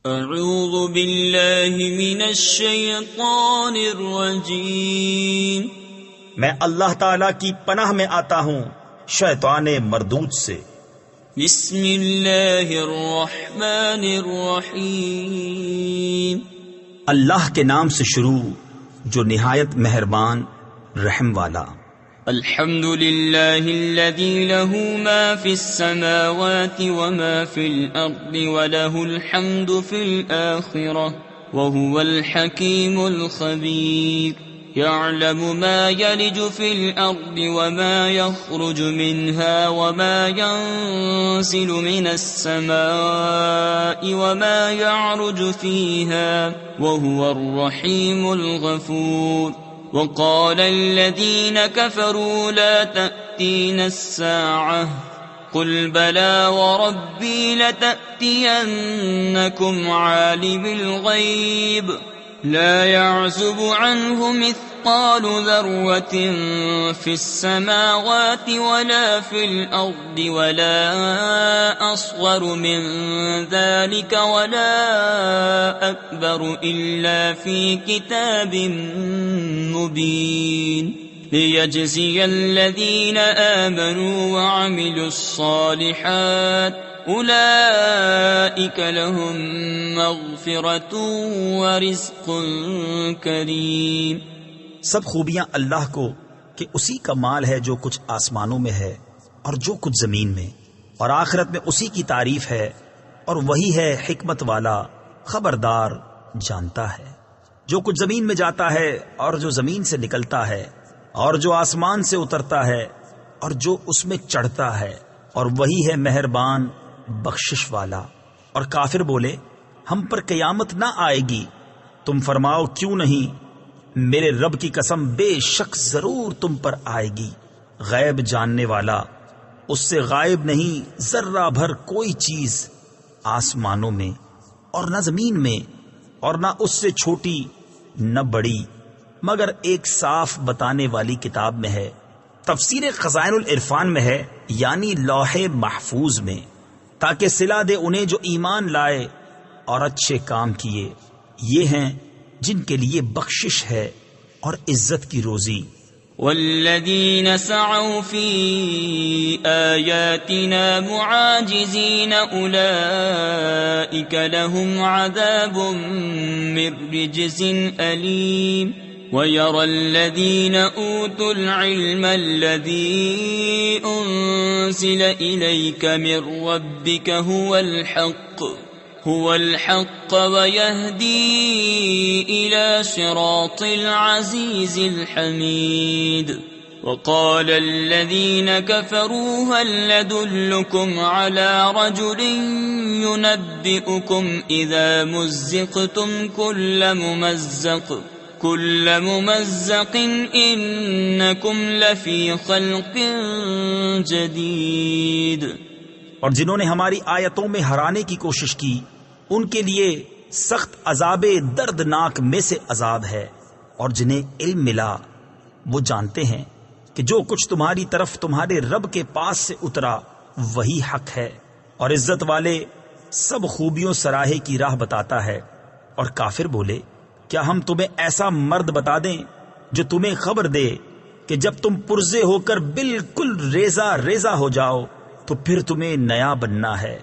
اعوذ باللہ من الشیطان الرجیم، میں اللہ تعالی کی پناہ میں آتا ہوں شیطان مردود سے۔ بسم اللہ الرحمن الرحیم، اللہ کے نام سے شروع جو نہایت مہربان رحم والا۔ الحمد للہ الذی له ما فی السماوات وما فی الارض وله الحمد فی الآخرة وهو الحکیم الخبیر، يعلم ما يلج في الأرض وما يخرج منها وما ينزل من السماء وما يعرج فيها وهو الرحيم الغفور. وقال الذين كفروا لا تأتين الساعة قل بلى وربي لتأتينكم عالم الغيب لا يعزب عنه مثقال ذرة في السماوات ولا في الأرض ولا أصغر من ذلك ولا أكبر إلا في كتاب مبين، ليجزي الذين آمنوا وعملوا الصالحات اولئک لهم مغفرۃ ورزق کریم۔ سب خوبیاں اللہ کو کہ اسی کا مال ہے جو کچھ آسمانوں میں ہے اور جو کچھ زمین میں، اور آخرت میں اسی کی تعریف ہے، اور وہی ہے حکمت والا خبردار جانتا ہے۔ جو کچھ زمین میں جاتا ہے اور جو زمین سے نکلتا ہے اور جو آسمان سے اترتا ہے اور جو اس میں چڑھتا ہے، اور وہی ہے مہربان بخشش والا۔ اور کافر بولے ہم پر قیامت نہ آئے گی، تم فرماؤ کیوں نہیں، میرے رب کی قسم بے شک ضرور تم پر آئے گی۔ غیب جاننے والا، اس سے غائب نہیں ذرہ بھر کوئی چیز آسمانوں میں اور نہ زمین میں، اور نہ اس سے چھوٹی نہ بڑی، مگر ایک صاف بتانے والی کتاب میں ہے۔ تفسیر خزائن العرفان میں ہے، یعنی لوح محفوظ میں، تاکہ صلہ دے انہیں جو ایمان لائے اور اچھے کام کیے، یہ ہیں جن کے لیے بخشش ہے اور عزت کی روزی۔ والذین سعوا فی آیاتنا معاجزین اولئک لهم عذاب من رجز علیم، وَيَرَى الَّذِينَ أُوتُوا الْعِلْمَ الَّذِي أُنزِلَ إِلَيْكَ مِنْ رَبِّكَ هُوَ الْحَقُّ وَيَهْدِي إِلَى صِرَاطِ الْعَزِيزِ الْحَمِيدِ. وَقَالَ الَّذِينَ كَفَرُوا هَلْ نَدُلُّكُمْ عَلَى رَجُلٍ يُنَبِّئُكُمْ إِذَا مُزِّقْتُمْ كل ممزق انکم لفی خلق جدید۔ اور جنہوں نے ہماری آیتوں میں ہرانے کی کوشش کی ان کے لیے سخت عذاب دردناک میں سے عذاب ہے، اور جنہیں علم ملا وہ جانتے ہیں کہ جو کچھ تمہاری طرف تمہارے رب کے پاس سے اترا وہی حق ہے، اور عزت والے سب خوبیوں سراہے کی راہ بتاتا ہے۔ اور کافر بولے کیا ہم تمہیں ایسا مرد بتا دیں جو تمہیں خبر دے کہ جب تم پرزے ہو کر بالکل ریزہ ریزہ ہو جاؤ تو پھر تمہیں نیا بننا ہے۔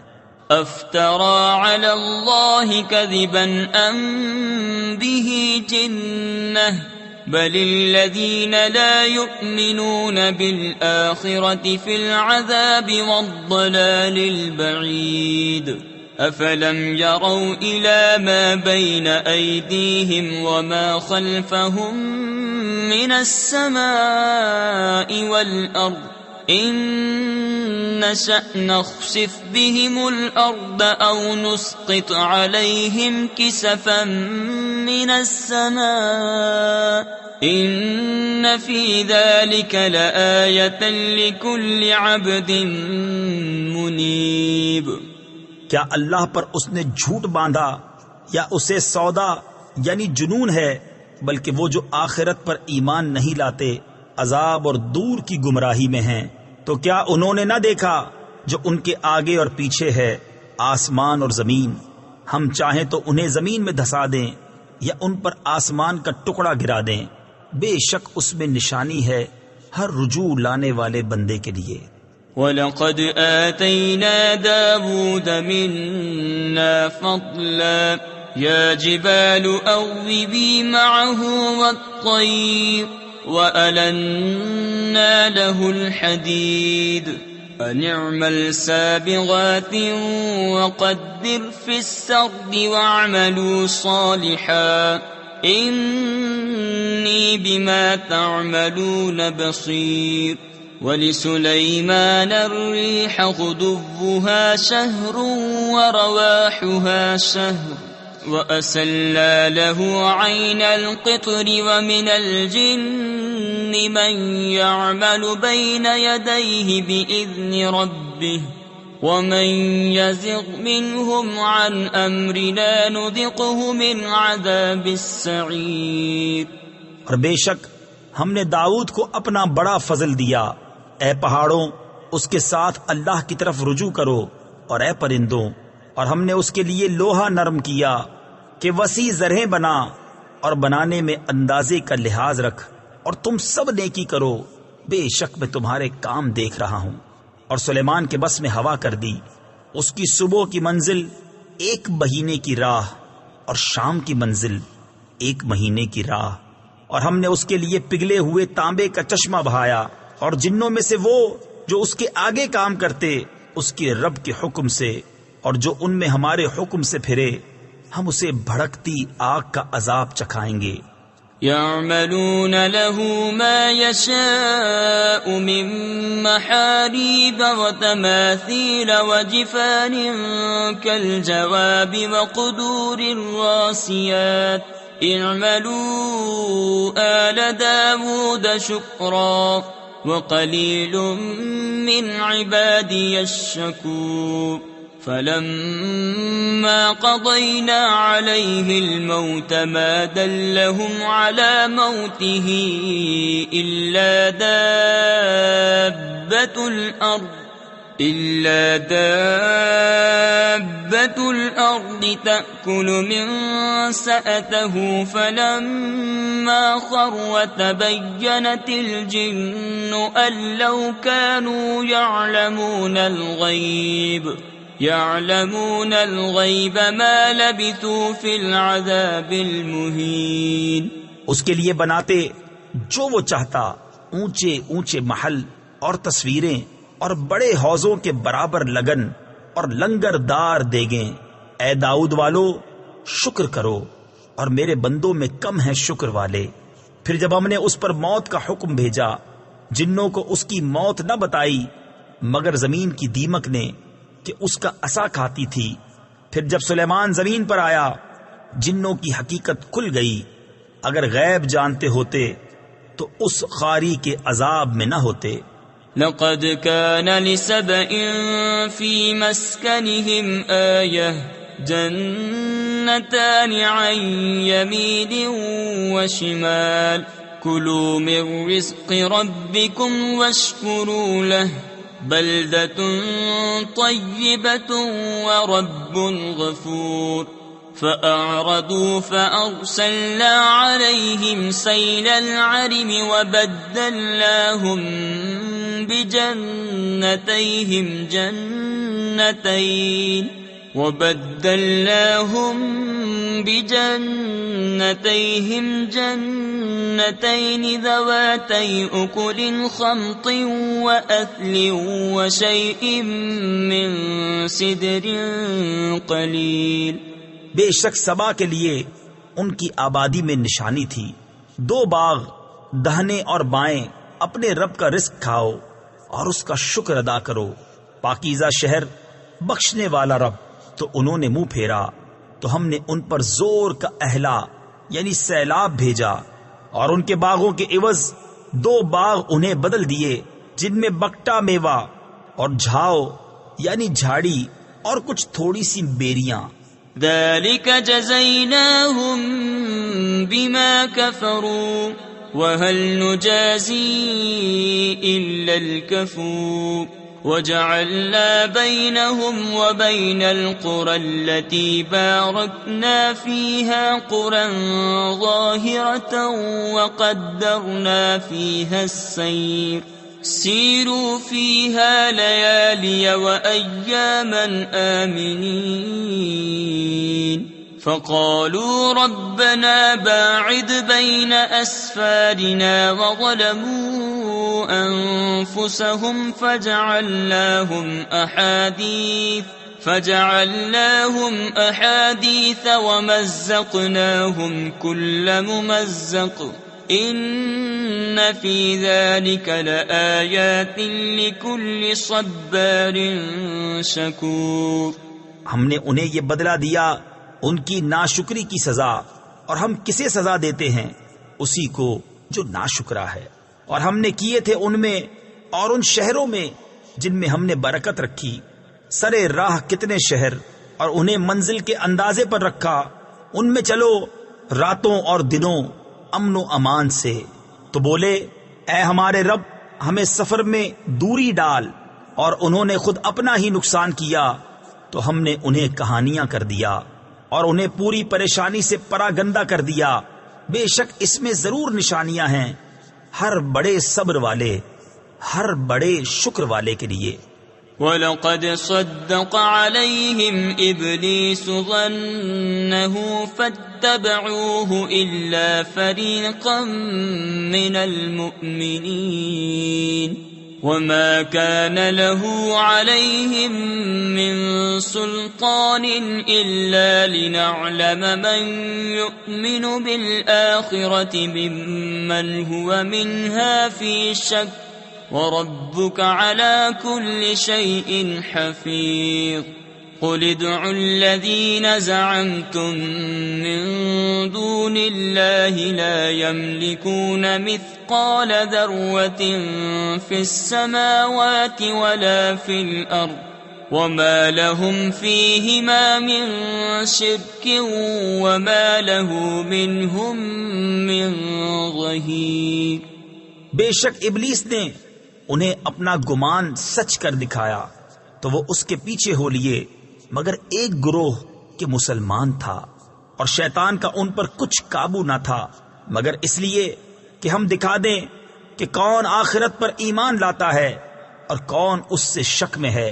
افترى على الله كذبا ام به جنة بل الذين لا يؤمنون بالآخرة في العذاب والضلال البعيد۔ افلم يروا الى ما بين ايديهم وما خلفهم من السماء والارض ان نشأ نخسف بهم الارض او نسقط عليهم كسفا من السماء ان في ذلك لآية لكل عبد منيب۔ کیا اللہ پر اس نے جھوٹ باندھا یا اسے سودا یعنی جنون ہے، بلکہ وہ جو آخرت پر ایمان نہیں لاتے عذاب اور دور کی گمراہی میں ہیں۔ تو کیا انہوں نے نہ دیکھا جو ان کے آگے اور پیچھے ہے، آسمان اور زمین، ہم چاہیں تو انہیں زمین میں دھسا دیں یا ان پر آسمان کا ٹکڑا گرا دیں، بے شک اس میں نشانی ہے ہر رجوع لانے والے بندے کے لیے۔ وَلَقَدْ آتَيْنَا دَاوُودَ مِنَّا فَضْلًا يَا جِبَالُ أَوِّبِي مَعَهُ وَالطَّيْرَ وَأَلَنَّا لَهُ الْحَدِيدَ أَنِ اعْمَلْ سَابِغَاتٍ وَقَدِّرْ فِي السَّرْدِ وَاعْمَلُوا صَالِحًا إِنِّي بِمَا تَعْمَلُونَ بَصِيرٌ وَلِسُلَيْمَانَ الرِّيحَ غُدُوُّهَا شَهْرٌ وَرَوَاحُهَا شَهْرٌ وَأَسَلَّا لَهُ عَيْنَ الْقِطْرِ وَمِنَ الْجِنِّ مَن يَعْمَلُ بَيْنَ يَدَيْهِ بِإِذْنِ رَبِّهِ وَمَن يَزِغْ مِنْهُمْ عَنْ أَمْرِنَا نُذِقْهُ مِنْ عَذَابِ السَّعِيرِ۔ اور بے شک ہم نے داؤد کو اپنا بڑا فضل دیا، اے پہاڑوں اس کے ساتھ اللہ کی طرف رجوع کرو، اور اے پرندوں، اور ہم نے اس کے لیے لوہا نرم کیا کہ وسیع زرہیں بنا، اور بنانے میں اندازے کا لحاظ رکھ، اور تم سب نیکی کرو، بے شک میں تمہارے کام دیکھ رہا ہوں۔ اور سلیمان کے بس میں ہوا کر دی، اس کی صبح کی منزل 1 مہینے کی راہ اور شام کی منزل 1 مہینے کی راہ، اور ہم نے اس کے لیے پگھلے ہوئے تانبے کا چشمہ بہایا، اور جنوں میں سے وہ جو اس کے آگے کام کرتے اس کے رب کے حکم سے، اور جو ان میں ہمارے حکم سے پھرے ہم اسے بھڑکتی آگ کا عذاب چکھائیں گے۔ يعملون له ما يشاء من محاريب وتماثيل وجفان كالجواب وقدور الراسيات اعملوا آل داود شكرا وقليل من عبادي الشكور فلما قضينا عليه الموت ما دلهم على موته إلا دابة الأرض تأكل من سأته فلما خر تبينت الجن أن لو كانوا يعلمون الغيب ما لبثوا في العذاب المهين۔ اس کے لیے بناتے جو وہ چاہتا، اونچے اونچے محل اور تصویریں اور بڑے حوضوں کے برابر لگن اور لنگر دار دیگیں۔ اے داؤد والو، شکر کرو، اور میرے بندوں میں کم ہیں شکر والے۔ پھر جب ہم نے اس پر موت کا حکم بھیجا، جنوں کو اس کی موت نہ بتائی مگر زمین کی دیمک نے کہ اس کا عصا کھاتی تھی۔ پھر جب سلیمان زمین پر آیا، جنوں کی حقیقت کھل گئی، اگر غیب جانتے ہوتے تو اس خاری کے عذاب میں نہ ہوتے۔ لقد كان لسبإ في مسكنهم آية جنتان عن يمين وشمال كلوا من رزق ربكم واشكروا له بلدة طيبة ورب غفور فأعرضوا فأرسلنا عليهم سيل العرم وبدلناهم بجنتيهم جنتين ذواتي أكل خمط وأثل وشيء من سدر قليل۔ بے شک سبا کے لیے ان کی آبادی میں نشانی تھی، 2 باغ دہنے اور بائیں، اپنے رب کا رزق کھاؤ اور اس کا شکر ادا کرو۔ پاکیزہ شہر، بخشنے والا رب۔ تو انہوں نے منہ پھیرا تو ہم نے ان پر زور کا اہلا یعنی سیلاب بھیجا، اور ان کے باغوں کے عوض 2 باغ انہیں بدل دیے جن میں بکٹا میوہ اور جھاؤ یعنی جھاڑی اور کچھ تھوڑی سی بیریاں۔ ذلك جزيناهم بما كفروا وهل نجازي إلا الكفور وجعلنا بينهم وبين القرى التي باركنا فيها قرى ظاهرة وقدرنا فيها السير سيروا فيها ليالي وأياما آمنين فقالوا ربنا باعد بين أسفارنا وظلموا أنفسهم فجعلناهم أحاديث ومزقناهم كل ممزق إن في ذلك لآيات لكل صبار شكور. ہم نے انہیں یہ بدلہ دیا ان کی ناشکری کی سزا، اور ہم کسے سزا دیتے ہیں؟ اسی کو جو ناشکرا ہے. اور ہم نے کیے تھے ان میں اور ان شہروں میں جن میں ہم نے برکت رکھی سرے راہ کتنے شہر، اور انہیں منزل کے اندازے پر رکھا. ان میں چلو راتوں اور دنوں امن و امان سے. تو بولے اے ہمارے رب ہمیں سفر میں دوری ڈال، اور انہوں نے خود اپنا ہی نقصان کیا تو ہم نے انہیں کہانیاں کر دیا اور انہیں پوری پریشانی سے پراگندہ کر دیا. بے شک اس میں ضرور نشانیاں ہیں ہر بڑے صبر والے، ہر بڑے شکر والے کے لیے. وَلَقَدْ صَدَّقَ عَلَيْهِمْ إِبْلِيسُ ظَنَّهُ فَاتَّبَعُوهُ إِلَّا فَرِيقًا مِّنَ الْمُؤْمِنِينَ وَمَا كَانَ لَهُ عَلَيْهِمْ مِّن سُلْطَانٍ إِلَّا لِنَعْلَمَ مَن يُؤْمِنُ بِالْآخِرَةِ مِمَّنْ هُوَ مِنْهَا فِي شَكٍّ وَرَبُّكَ عَلَى كُلِّ شَيْءٍ حَفِيظٌ. قُلِ ادْعُوا الَّذِينَ زَعَمْتُم مِّن دُونِ اللَّهِ لَا يَمْلِكُونَ مِثْقَالَ ذَرَّةٍ فِي السَّمَاوَاتِ وَلَا فِي الْأَرْضِ وَمَا لَهُمْ فِيهِمَا مِن شِرْكٍ وَمَا لَهُ مِنْهُم مِّن ظَهِيرٍ. بے شک ابلیس نے انہیں اپنا گمان سچ کر دکھایا تو وہ اس کے پیچھے ہو لیے، مگر ایک گروہ کے مسلمان تھا، اور شیطان کا ان پر کچھ قابو نہ تھا مگر اس لیے کہ ہم دکھا دیں کہ کون آخرت پر ایمان لاتا ہے اور کون اس سے شک میں ہے،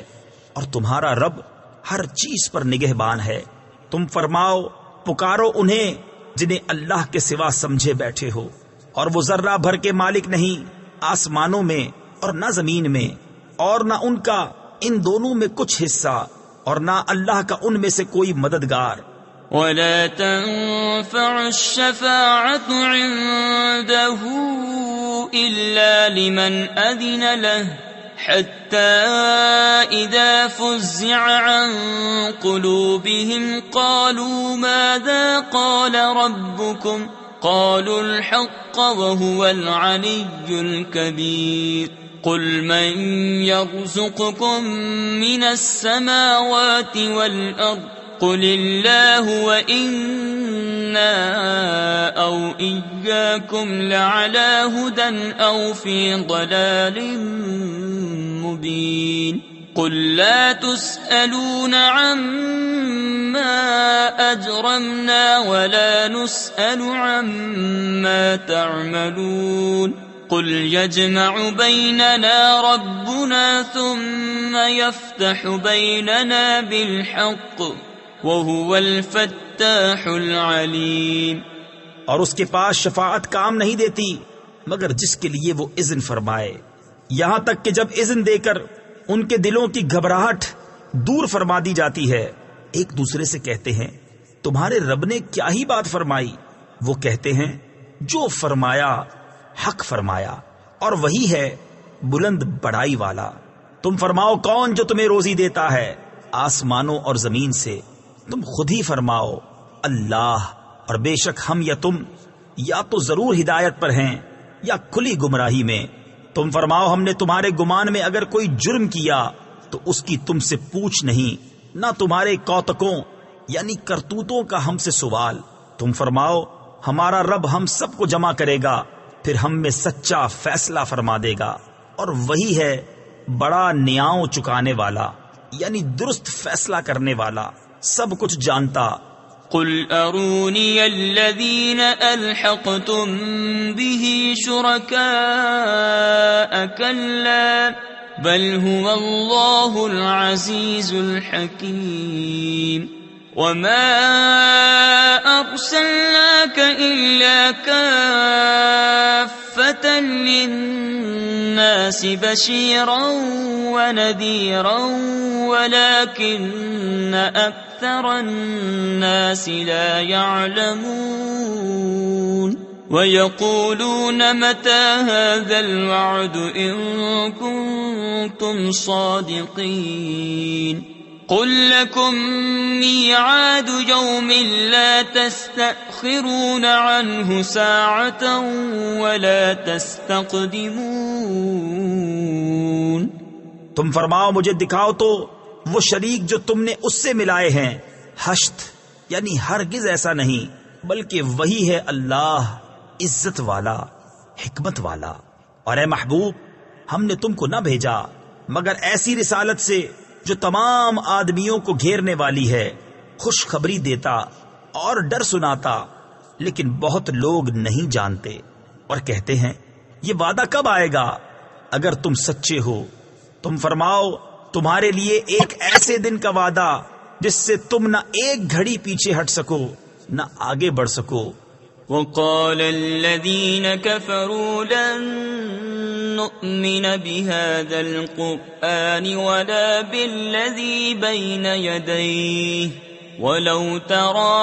اور تمہارا رب ہر چیز پر نگہبان ہے. تم فرماؤ پکارو انہیں جنہیں اللہ کے سوا سمجھے بیٹھے ہو، اور وہ ذرہ بھر کے مالک نہیں آسمانوں میں اور نہ زمین میں، اور نہ ان کا ان دونوں میں کچھ حصہ، اور نہ اللہ کا ان میں سے کوئی مددگار. وَلَا تَنفَعُ الشَّفَاعَةُ عِندَهُ إِلَّا لِمَنْ أَذِنَ لَهُ حَتَّى إِذَا فُزِّعَ عَن قُلُوبِهِمْ قَالُوا مَاذَا قَالَ رَبُّكُمْ قالوا الحق وهو العلي الكبير. قل من يرزقكم من السماوات والأرض قل الله وإنا أو إياكم لعلى هدى أو في ضلال مبين. قل لا تسألون عما أجرمنا ولا نسأل عما تعملون. قل يجمع بيننا ربنا ثم يفتح بيننا بالحق وهو الفتاح العليم. اور اس کے پاس شفاعت کام نہیں دیتی مگر جس کے لیے وہ اذن فرمائے، یہاں تک کہ جب اذن دے کر ان کے دلوں کی گھبراہٹ دور فرما دی جاتی ہے، ایک دوسرے سے کہتے ہیں تمہارے رب نے کیا ہی بات فرمائی؟ وہ کہتے ہیں جو فرمایا حق فرمایا، اور وہی ہے بلند بڑائی والا. تم فرماؤ کون جو تمہیں روزی دیتا ہے آسمانوں اور زمین سے؟ تم خود ہی فرماؤ اللہ، اور بے شک ہم یا تم یا تو ضرور ہدایت پر ہیں یا کھلی گمراہی میں. تم فرماؤ ہم نے تمہارے گمان میں اگر کوئی جرم کیا تو اس کی تم سے پوچھ نہیں، نہ تمہارے کوتکوں یعنی کرتوتوں کا ہم سے سوال. تم فرماؤ ہمارا رب ہم سب کو جمع کرے گا، پھر ہم میں سچا فیصلہ فرما دے گا، اور وہی ہے بڑا نیاؤں چکانے والا یعنی درست فیصلہ کرنے والا، سب کچھ جانتا۔ قل اروني الذين الحقتم به شركاء كلا بل هو الله العزيز الحكيم وما أرسلناك إلا كافة للناس بشيرا ونذيرا ولكن أكثر الناس لا يعلمون ويقولون متى هذا الوعد إن كنتم صادقين قل لكم ميعاد يوم لا تستأخرون عنه ساعة ولا تستقدمون۔ تم فرماؤ مجھے دکھاؤ تو وہ شریک جو تم نے اس سے ملائے ہیں، حشت یعنی ہرگز ایسا نہیں، بلکہ وہی ہے اللہ عزت والا حکمت والا۔ اور اے محبوب، ہم نے تم کو نہ بھیجا مگر ایسی رسالت سے جو تمام آدمیوں کو گھیرنے والی ہے، خوشخبری دیتا اور ڈر سناتا، لیکن بہت لوگ نہیں جانتے اور کہتے ہیں یہ وعدہ کب آئے گا اگر تم سچے ہو۔ تم فرماؤ تمہارے لیے ایک ایسے دن کا وعدہ جس سے تم نہ ایک گھڑی پیچھے ہٹ سکو نہ آگے بڑھ سکو۔ وقال الذين كفروا لن نؤمن بهذا القرآن ولا بالذي بين يديه ولو ترى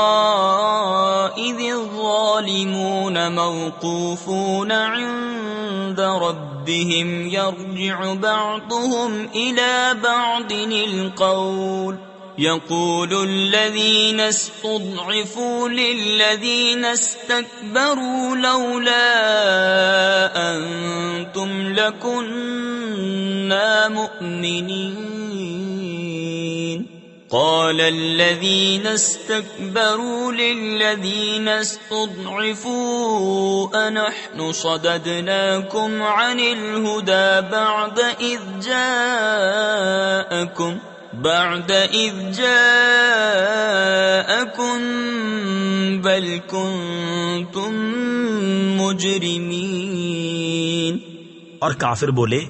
إذ الظالمون موقوفون عند ربهم يرجع بعضهم إلى بعض القول يقول الذين استضعفوا للذين استكبروا لولا أنتم لكنا مؤمنين قال الذين استكبروا للذين استضعفوا أنحن صددناكم عن الهدى بعد إذ جاءكم بل كنتم مجرمين۔ اور کافر بولے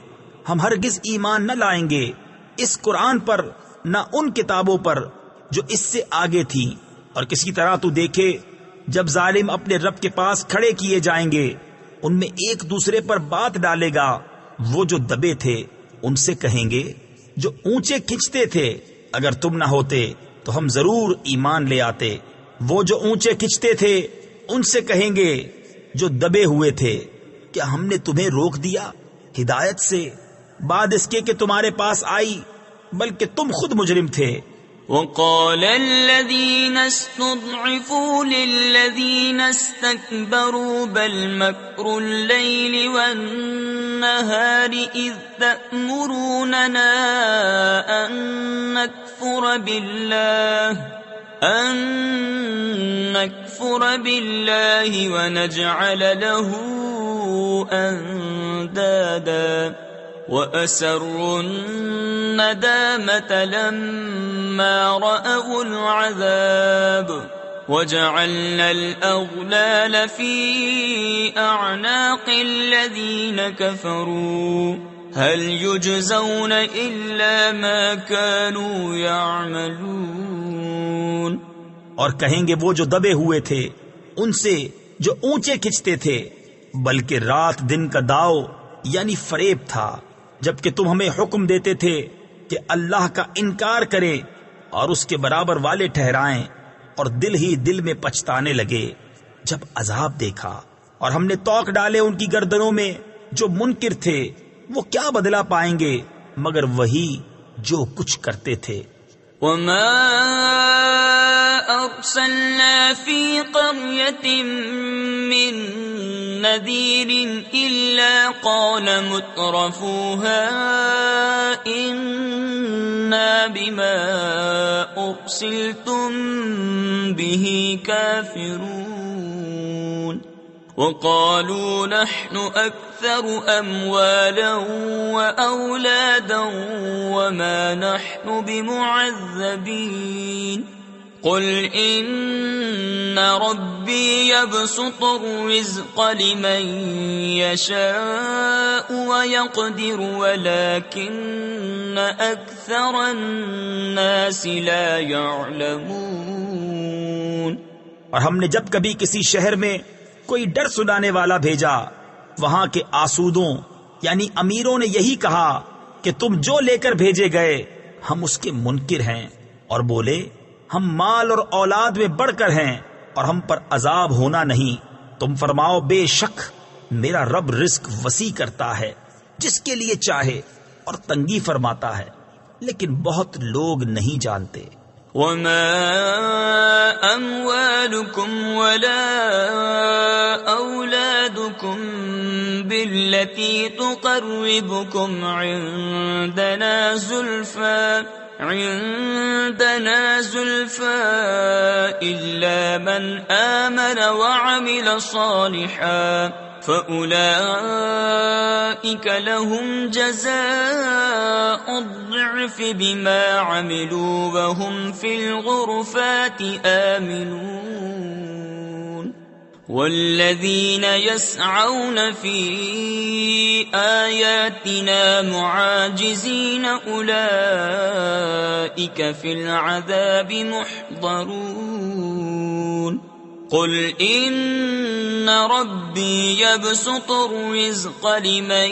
ہم ہرگز ایمان نہ لائیں گے اس قرآن پر نہ ان کتابوں پر جو اس سے آگے تھی، اور کسی طرح تو دیکھے جب ظالم اپنے رب کے پاس کھڑے کیے جائیں گے ان میں ایک دوسرے پر بات ڈالے گا، وہ جو دبے تھے ان سے کہیں گے جو اونچے کھنچتے تھے اگر تم نہ ہوتے تو ہم ضرور ایمان لے آتے، وہ جو اونچے کھنچتے تھے ان سے کہیں گے جو دبے ہوئے تھے کیا ہم نے تمہیں روک دیا ہدایت سے بعد اس کے کہ تمہارے پاس آئی، بلکہ تم خود مجرم تھے۔ وقال الذين استضعفوا للذين استكبروا بل مكر الليل والنهار إذ تأمروننا أن نكفر بالله ونجعل له أندادا وَأَسَرُّوا النَّدَامَةَ لَمَّا رَأَوُا الْعَذَابَ وَجَعَلْنَا الْأَغْلَالَ فِي أَعْنَاقِ الَّذِينَ كَفَرُوا هَلْ يُجْزَوْنَ إِلَّا مَا كَانُوا يَعْمَلُونَ۔ اور کہیں گے وہ جو دبے ہوئے تھے ان سے جو اونچے کھنچتے تھے، بلکہ رات دن کا داؤ یعنی فریب تھا، جبکہ تم ہمیں حکم دیتے تھے کہ اللہ کا انکار کریں اور اس کے برابر والے ٹھہرائیں، اور دل ہی دل میں پچھتانے لگے جب عذاب دیکھا، اور ہم نے توق ڈالے ان کی گردنوں میں جو منکر تھے، وہ کیا بدلہ پائیں گے مگر وہی جو کچھ کرتے تھے۔ وما أرسلنا في قرية من نذير إلا قال مترفوها إنا بما أرسلتم به كافرون۔ وقالوا نحن أكثر أموالا وأولادا وما نحن بمعذبين قل إن ربي يبسط الرزق لمن يشاء ويقدر ولكن أكثر الناس لا يعلمون۔ اور ہم نے جب کبھی کسی شہر میں کوئی ڈر سنانے والا بھیجا، وہاں کے آسودوں یعنی امیروں نے یہی کہا کہ تم جو لے کر بھیجے گئے ہم اس کے منکر ہیں، اور بولے ہم مال اور اولاد میں بڑھ کر ہیں اور ہم پر عذاب ہونا نہیں۔ تم فرماؤ بے شک میرا رب رزق وسیع کرتا ہے جس کے لیے چاہے اور تنگی فرماتا ہے، لیکن بہت لوگ نہیں جانتے۔ وما أموالكم ولا أولادكم بالتي تقربكم عندنا زلفى إلا من آمن وعمل صالحا فأولئك لهم جزاء الضعف بما عملوا وهم في الغرفات آمنون والذين يسعون في آياتنا معاجزين أولئك في العذاب محضرون قل إن ربي يبسط الرزق لمن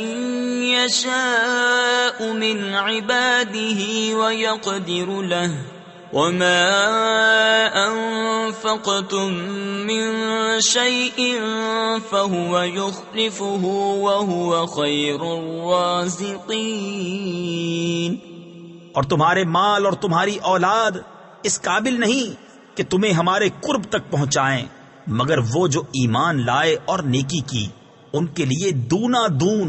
يشاء من عباده ويقدر له وما أنفقتم من شيء فهو يخلفه وهو خير الرازقين۔ اور تمہارے مال اور تمہاری اولاد اس قابل نہیں کہ تمہیں ہمارے قرب تک پہنچائیں، مگر وہ جو ایمان لائے اور نیکی کی ان کے لیے دونا دون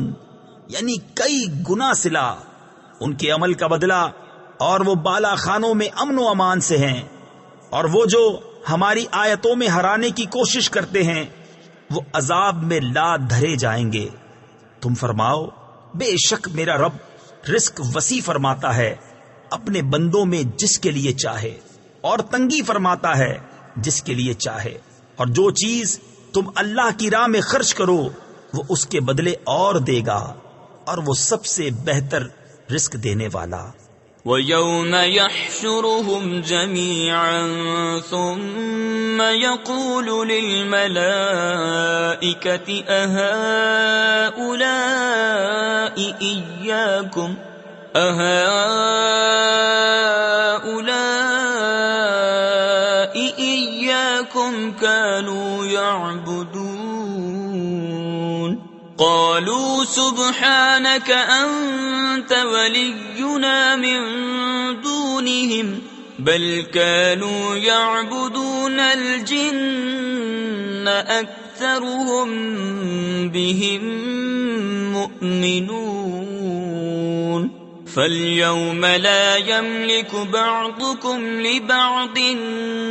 یعنی کئی گنا صلہ ان کے عمل کا بدلہ، اور وہ بالا خانوں میں امن و امان سے ہیں، اور وہ جو ہماری آیتوں میں ہرانے کی کوشش کرتے ہیں وہ عذاب میں لاد دھرے جائیں گے۔ تم فرماؤ بے شک میرا رب رزق وسیع فرماتا ہے اپنے بندوں میں جس کے لیے چاہے، اور تنگی فرماتا ہے جس کے لیے چاہے، اور جو چیز تم اللہ کی راہ میں خرچ کرو وہ اس کے بدلے اور دے گا، اور وہ سب سے بہتر رزق دینے والا۔ وَيَوْمَ يَحْشُرُهُمْ جَمِيعًا ثُمَّ يَقُولُ لِلْمَلَائِكَةِ أَهَؤُلَاءِ إِيَّاكُمْ كَانُوا يَعْبُدُونَ قالوا سبحانك أنت ولينا من دونهم بل كانوا يعبدون الجن أكثرهم بهم مؤمنون فاليوم لا يملك بعضكم لبعض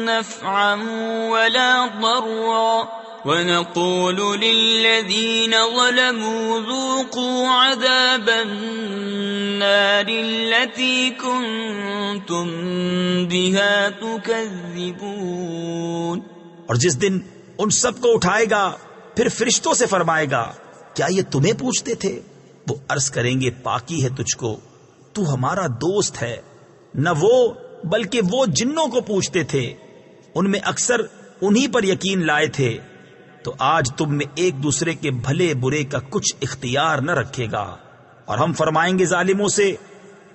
نفعا ولا ضرا ونقول للذين ظلموا ذوقوا عذاب النار التي كنتم بها تكذبون۔ اور جس دن ان سب کو اٹھائے گا پھر فرشتوں سے فرمائے گا کیا یہ تمہیں پوچھتے تھے؟ وہ عرض کریں گے پاکی ہے تجھ کو، تو ہمارا دوست ہے۔ نہ وہ بلکہ وہ جنوں کو پوچھتے تھے، ان میں اکثر انہی پر یقین لائے تھے۔ تو آج تم میں ایک دوسرے کے بھلے برے کا کچھ اختیار نہ رکھے گا، اور ہم فرمائیں گے ظالموں سے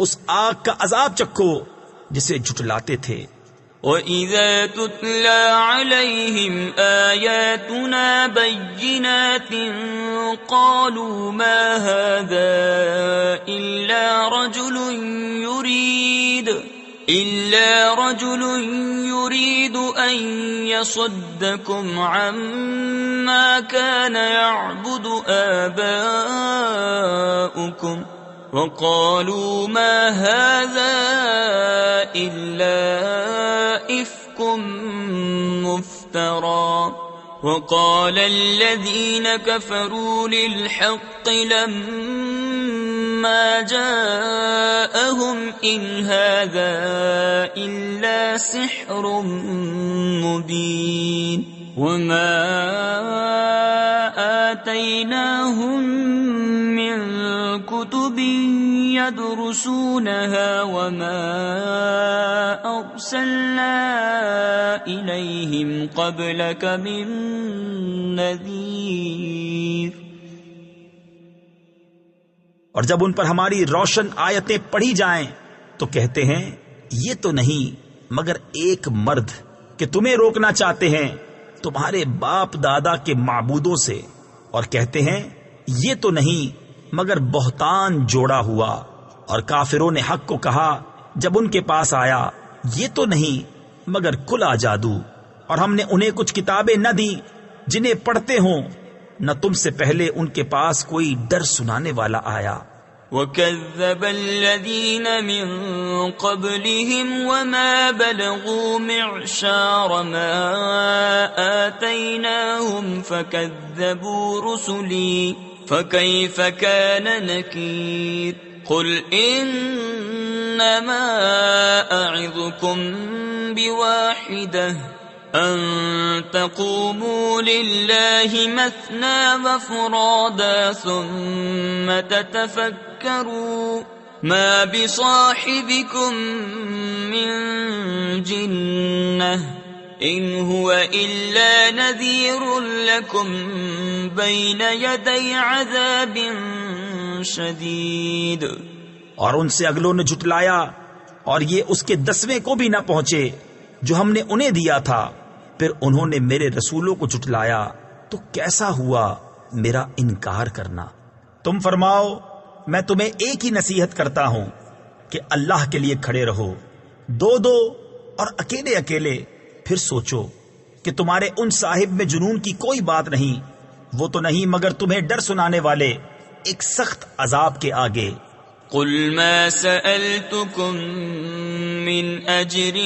اس آگ کا عذاب چکھو جسے جھٹلاتے تھے۔ وَإِذَا تُتْلَى عَلَيْهِمْ آيَاتُنَا بَيِّنَاتٍ قَالُوا مَا هَذَا إِلَّا رَجُلٌ يُرِيدُ أَن يَصُدَّكُمْ عَمَّا كَانَ يَعْبُدُ آبَاؤُكُمْ وَقَالُوا مَا هَذَا إِلَّا إِفْكٌ مُفْتَرًى وقال الذين كفروا للحق لما جاءهم إن هذا إلا سحر مبين وما آتيناهم من كتب يدرسونها وما أرسلنا إليهم قبلك من نذير. اور جب ان پر ہماری روشن آیتیں پڑھی جائیں تو کہتے ہیں یہ تو نہیں مگر ایک مرد کہ تمہیں روکنا چاہتے ہیں تمہارے باپ دادا کے معبودوں سے، اور کہتے ہیں یہ تو نہیں مگر بہتان جوڑا ہوا. اور کافروں نے حق کو کہا جب ان کے پاس آیا یہ تو نہیں مگر کھلا جادو. اور ہم نے انہیں کچھ کتابیں نہ دی جنہیں پڑھتے ہوں، نہ تم سے پہلے ان کے پاس کوئی ڈر سنانے والا آیا. وَكَذَّبَ الَّذِينَ مِن قَبْلِهِمْ وَمَا بَلَغُوا مِعْشَارَ مَا آتَيْنَاهُمْ فَكَذَّبُوا رُسُلِي فَكَيْفَ كَانَ نَكِيرِ. قُلْ إِنَّمَا أَعِظُكُمْ بِوَاحِدَةٍ أَن تَقُومُوا لِلَّهِ مَثْنَىٰ وَفُرَادَىٰ ثُمَّ تَتَفَكَّرُوا مَا بِصَاحِبِكُم مِّن جِنَّةٍ إِنْ هُوَ إِلَّا نَذِيرٌ لَّكُمْ بَيْنَ يَدَيْ عَذَابٍ شَدِيدٍ. اور ان سے اگلوں نے جھٹلایا اور یہ اس کے 10ویں کو بھی نہ پہنچے جو ہم نے انہیں دیا تھا. پھر انہوں نے میرے رسولوں کو جھٹلایا تو کیسا ہوا میرا انکار کرنا. تم فرماؤ میں تمہیں ایک ہی نصیحت کرتا ہوں کہ اللہ کے لیے کھڑے رہو، دو دو اور اکیلے اکیلے. پھر سوچو کہ تمہارے ان صاحب میں جنون کی کوئی بات نہیں، وہ تو نہیں مگر تمہیں ڈر سنانے والے ایک سخت عذاب کے آگے. قل ما سألتكم من أجر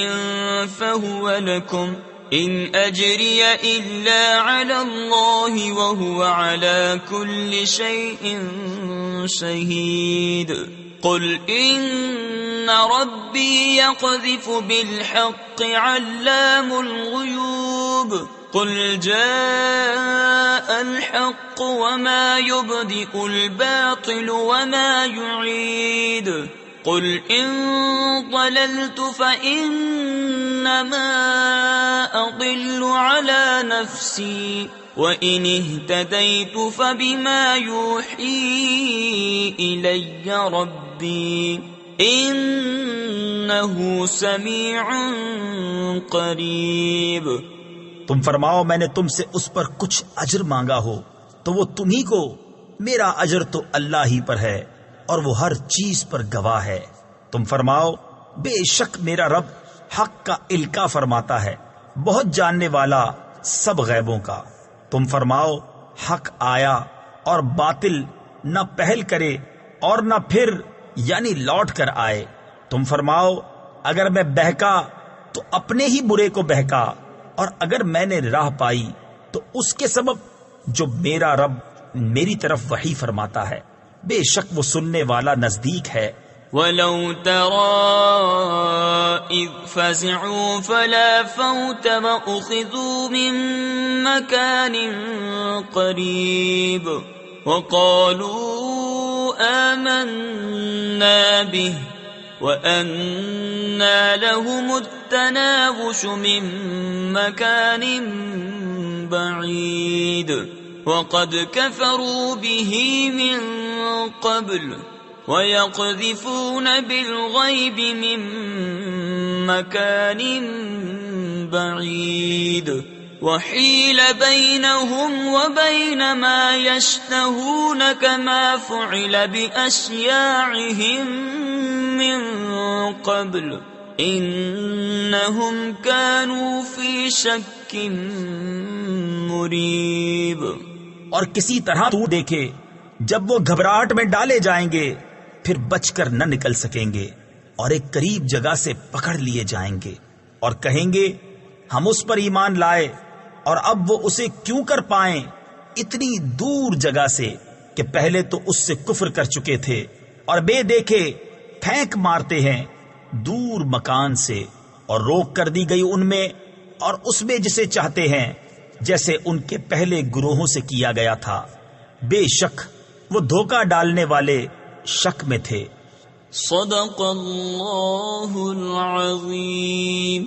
فهو لكم إن أجري إلا على الله وهو على كل شيء شهيد. قل إن ربي يقذف بالحق علام الغيوب. قل جاء الحق وما يبدئ الباطل وما يعيد. قل إن ضللت فإنما أضل على نفسي وإن اهتديت فبما يوحي إلي ربي إنه سميع قريب. تم فرماؤ میں نے تم سے اس پر کچھ اجر مانگا ہو تو وہ تمہیں کو، میرا اجر تو اللہ ہی پر ہے اور وہ ہر چیز پر گواہ ہے. تم فرماؤ بے شک میرا رب حق کا القا فرماتا ہے، بہت جاننے والا سب غیبوں کا. تم فرماؤ حق آیا اور باطل نہ پہل کرے اور نہ پھر یعنی لوٹ کر آئے. تم فرماؤ اگر میں بہکا تو اپنے ہی برے کو بہکا، اور اگر میں نے راہ پائی تو اس کے سبب جو میرا رب میری طرف وحی فرماتا ہے. بے شک وہ سننے والا نزدیک ہے. وَلَوْ تَرَىٰ إِذْ فَزِعُوا فَلَا فَوْتَ وَأُخِذُوا مِن مَّكَانٍ قَرِيبٍ وَقَالُوا آمَنَّا بِهِ وَأَنَّىٰ لَهُمُ التَّنَاوُشُ مِن مَّكَانٍ بَعِيدٍ وَقَدْ كَفَرُوا بِهِ مِن قَبْلُ وَيَقْذِفُونَ بِالْغَيْبِ مِن مَّكَانٍ بَعِيدٍ وَحِيلَ بَيْنَهُمْ وَبَيْنَ مَا يَشْتَهُونَ كَمَا فُعِلَ بِأَشْيَاعِهِم مِّن قَبْلُ إِنَّهُمْ كَانُوا فِي شَكٍّ مُّرِيبٍ. اور کسی طرح تو دیکھے جب وہ گھبراہٹ میں ڈالے جائیں گے پھر بچ کر نہ نکل سکیں گے اور ایک قریب جگہ سے پکڑ لیے جائیں گے اور کہیں گے ہم اس پر ایمان لائے اور اب وہ اسے کیوں کر پائیں اتنی دور جگہ سے کہ پہلے تو اس سے کفر کر چکے تھے اور بے دیکھے پھینک مارتے ہیں دور مکان سے، اور روک کر دی گئی ان میں اور اس میں جسے چاہتے ہیں، جیسے ان کے پہلے گروہوں سے کیا گیا تھا۔ بے شک وہ دھوکہ ڈالنے والے شک میں تھے۔ صدق اللہ العظیم۔